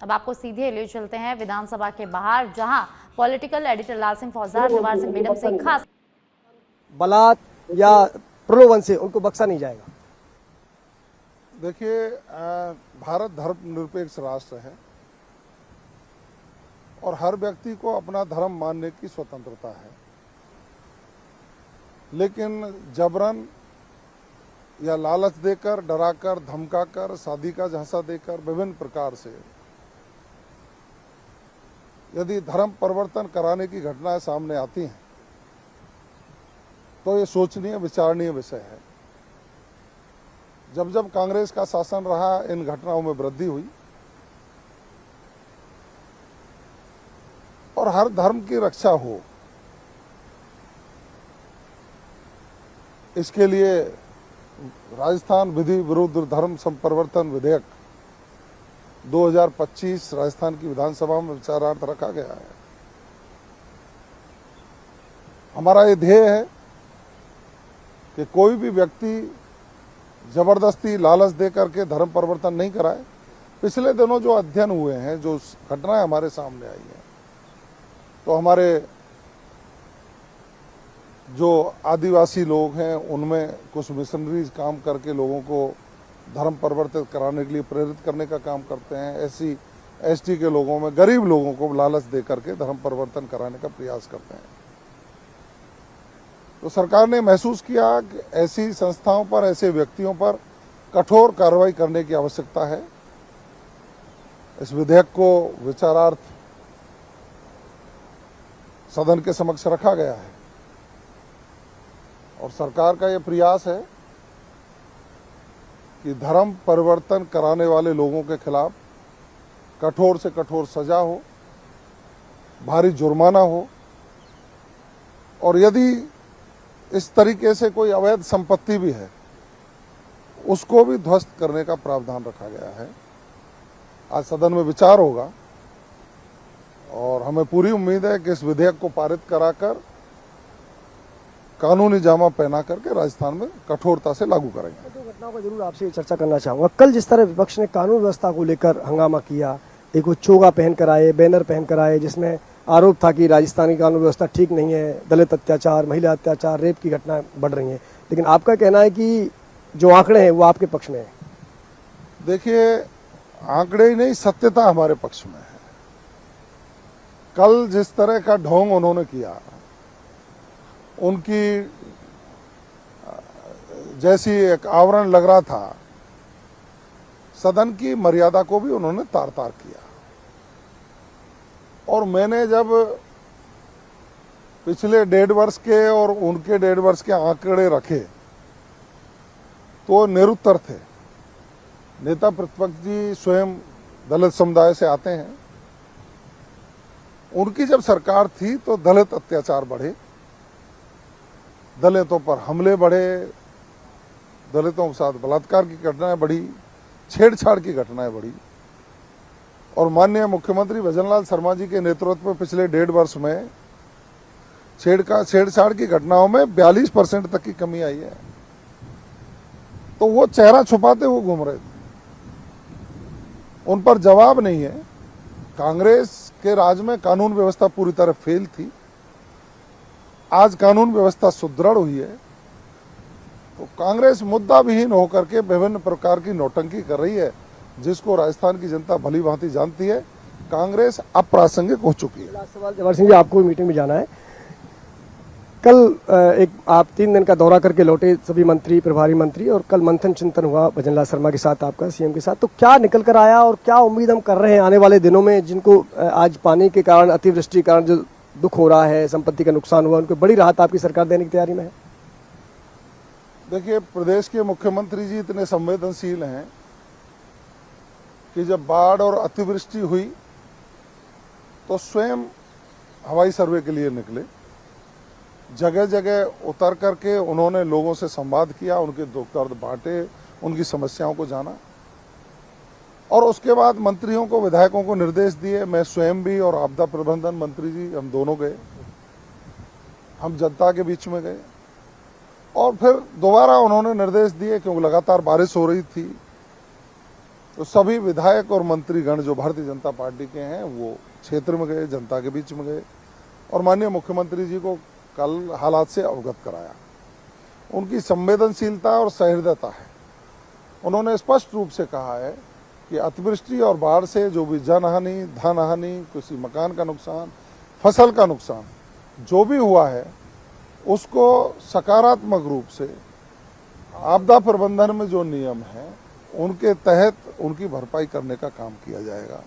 अब आपको सीधे ले चलते हैं विधानसभा के बाहर, जहां पॉलिटिकल एडिटर लाल सिंह फौजदार, जवाहर सिंह बेगम से खास बलात् या प्रलोभन से उनको बख्शा नहीं जाएगा। देखिए, भारत धर्मनिरपेक्ष राष्ट्र है और हर व्यक्ति को अपना धर्म मानने की स्वतंत्रता है, लेकिन जबरन या लालच देकर, डराकर, धमकाकर, शादी का झांसा देकर विभिन्न प्रकार से यदि धर्म परिवर्तन कराने की घटनाएं सामने आती हैं तो ये सोचनीय, विचारणीय विषय है। जब जब कांग्रेस का शासन रहा, इन घटनाओं में वृद्धि हुई और हर धर्म की रक्षा हो, इसके लिए राजस्थान विधि विरुद्ध धर्म संपरिवर्तन विधेयक 2025 राजस्थान की विधानसभा में विचारार्थ रखा गया है। हमारा ये ध्येय है कि कोई भी व्यक्ति जबरदस्ती लालच दे करके धर्म परिवर्तन नहीं कराए। पिछले दिनों जो अध्ययन हुए हैं, जो घटनाएं हमारे सामने आई हैं, तो हमारे जो आदिवासी लोग हैं उनमें कुछ मिशनरीज काम करके लोगों को धर्म परिवर्तित कराने के लिए प्रेरित करने का काम करते हैं। एससी एसटी के लोगों में, गरीब लोगों को लालच दे करके धर्म परिवर्तन कराने का प्रयास करते हैं। तो सरकार ने महसूस किया कि ऐसी संस्थाओं पर, ऐसे व्यक्तियों पर कठोर कार्रवाई करने की आवश्यकता है। इस विधेयक को विचारार्थ सदन के समक्ष रखा गया है और सरकार का यह प्रयास है कि धर्म परिवर्तन कराने वाले लोगों के खिलाफ कठोर से कठोर सजा हो, भारी जुर्माना हो, और यदि इस तरीके से कोई अवैध संपत्ति भी है उसको भी ध्वस्त करने का प्रावधान रखा गया है। आज सदन में विचार होगा और हमें पूरी उम्मीद है कि इस विधेयक को पारित कराकर कानूनी जामा पहना करके राजस्थान में कठोरता से लागू करेंगे। दो घटनाओं पर जरूर आपसे चर्चा करना चाहूंगा। कल जिस तरह विपक्ष ने कानून व्यवस्था को लेकर हंगामा किया, एक वो चोगा पहन कर आए, बैनर पहन कर आए, जिसमें आरोप था कि राजस्थान की कानून व्यवस्था ठीक नहीं है, दलित अत्याचार, महिला अत्याचार, रेप की घटनाएं बढ़ रही हैं, लेकिन आपका कहना है कि जो आंकड़े हैं वो आपके पक्ष में है। देखिए, आंकड़े ही नहीं, सत्यता हमारे पक्ष में है। कल जिस तरह का ढोंग उन्होंने किया, उनकी जैसी एक आवरण लग रहा था, सदन की मर्यादा को भी उन्होंने तार तार किया। और मैंने जब पिछले 1.5 वर्ष के और उनके 1.5 वर्ष के आंकड़े रखे तो निरुत्तर थे। नेता प्रतिपक्ष जी स्वयं दलित समुदाय से आते हैं। उनकी जब सरकार थी तो दलित अत्याचार बढ़े, दलितों पर हमले बढ़े, दलितों के साथ बलात्कार की घटनाएं बढ़ी, छेड़छाड़ की घटनाएं बढ़ी। और माननीय मुख्यमंत्री भजनलाल शर्मा जी के नेतृत्व में पिछले 1.5 वर्ष में छेड़छाड़ की घटनाओं में 42% तक की कमी आई है। तो वो चेहरा छुपाते हुए घूम रहे थे, उन पर जवाब नहीं है। कांग्रेस के राज में कानून व्यवस्था पूरी तरह फेल थी। आज कानून व्यवस्था सुदृढ़ हुई है तो कांग्रेस मुद्दा विहीन होकर के विभिन्न प्रकार की नौटंकी कर रही है, जिसको राजस्थान की जनता भली भांति जानती है। कांग्रेस अप्रासंगिक हो चुकी है। लास्ट सवाल जवाहर सिंह जी, आपको मीटिंग में जाना है। कल आप 3 दिन का दौरा करके लौटे, सभी मंत्री, प्रभारी मंत्री, और कल मंथन चिंतन हुआ भजनलाल शर्मा के साथ, आपका सीएम के साथ। तो क्या निकल कर आया और क्या उम्मीद हम कर रहे हैं आने वाले दिनों में, जिनको आज पानी के कारण, अतिवृष्टि के कारण जो दुख हो रहा है, संपत्ति का नुकसान हुआ, उनको बड़ी राहत आपकी सरकार देने की तैयारी में है? देखिए, प्रदेश के मुख्यमंत्री जी इतने संवेदनशील हैं कि जब बाढ़ और अतिवृष्टि हुई तो स्वयं हवाई सर्वे के लिए निकले। जगह जगह उतर करके उन्होंने लोगों से संवाद किया, उनके दुख दर्द बांटे, उनकी समस्याओं को जाना, और उसके बाद मंत्रियों को, विधायकों को निर्देश दिए। मैं स्वयं भी और आपदा प्रबंधन मंत्री जी, हम दोनों गए, हम जनता के बीच में गए, और फिर दोबारा उन्होंने निर्देश दिए, क्योंकि लगातार बारिश हो रही थी, तो सभी विधायक और मंत्रीगण जो भारतीय जनता पार्टी के हैं वो क्षेत्र में गए, जनता के बीच में गए और माननीय मुख्यमंत्री जी को कल हालात से अवगत कराया। उनकी संवेदनशीलता और सहृदयता है। उन्होंने स्पष्ट रूप से कहा है कि अतिवृष्टि और बाढ़ से जो भी जनहानि, धन हानि, किसी मकान का नुकसान, फसल का नुकसान जो भी हुआ है उसको सकारात्मक रूप से आपदा प्रबंधन में जो नियम है उनके तहत उनकी भरपाई करने का काम किया जाएगा।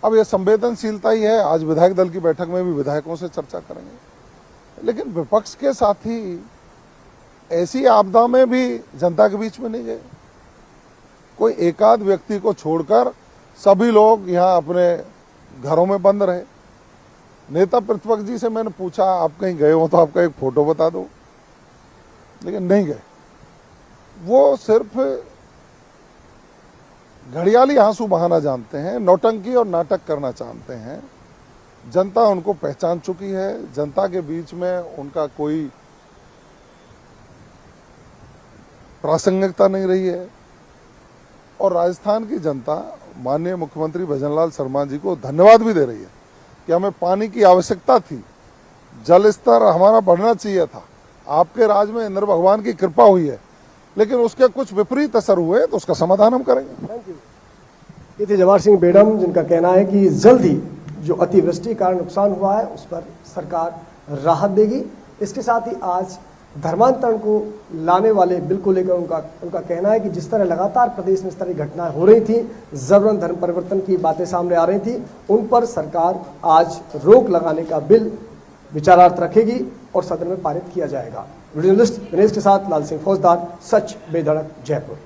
अब यह संवेदनशीलता ही है। आज विधायक दल की बैठक में भी विधायकों से चर्चा करेंगे, लेकिन विपक्ष के साथी ऐसी आपदा में भी जनता के बीच में नहीं गए। कोई एकाध व्यक्ति को छोड़कर सभी लोग यहाँ अपने घरों में बंद रहे। नेता प्रतिपक्ष जी से मैंने पूछा, आप कहीं गए हो तो आपका एक फोटो बता दो, लेकिन नहीं गए। वो सिर्फ घड़ियाली आंसू बहाना जानते हैं, नौटंकी और नाटक करना चाहते हैं। जनता उनको पहचान चुकी है। जनता के बीच में उनका कोई प्रासंगिकता नहीं रही है और राजस्थान की जनता माननीय मुख्यमंत्री भजनलाल शर्मा जी को धन्यवाद भी दे रही है कि हमें पानी की आवश्यकता थी, जल स्तर हमारा बढ़ना चाहिए था। आपके राज में इंद्र भगवान की कृपा हुई है, लेकिन उसके कुछ विपरीत असर हुए तो उसका समाधान हम करेंगे। Thank you. ये थे जवाहर सिंह बेडम, जिनका कहना है कि जल्द ही जो अतिवृष्टि कारण नुकसान हुआ है उस पर सरकार राहत देगी। इसके साथ ही आज धर्मांतरण को लाने वाले बिल को लेकर उनका कहना है कि जिस तरह लगातार प्रदेश में इस तरह की घटनाएं हो रही थी, जबरन धर्म परिवर्तन की बातें सामने आ रही थी, उन पर सरकार आज रोक लगाने का बिल विचारार्थ रखेगी और सदन में पारित किया जाएगा। वीडियो जर्नलिस्ट विनेश के साथ लाल सिंह फौजदार, सच बेधड़क, जयपुर।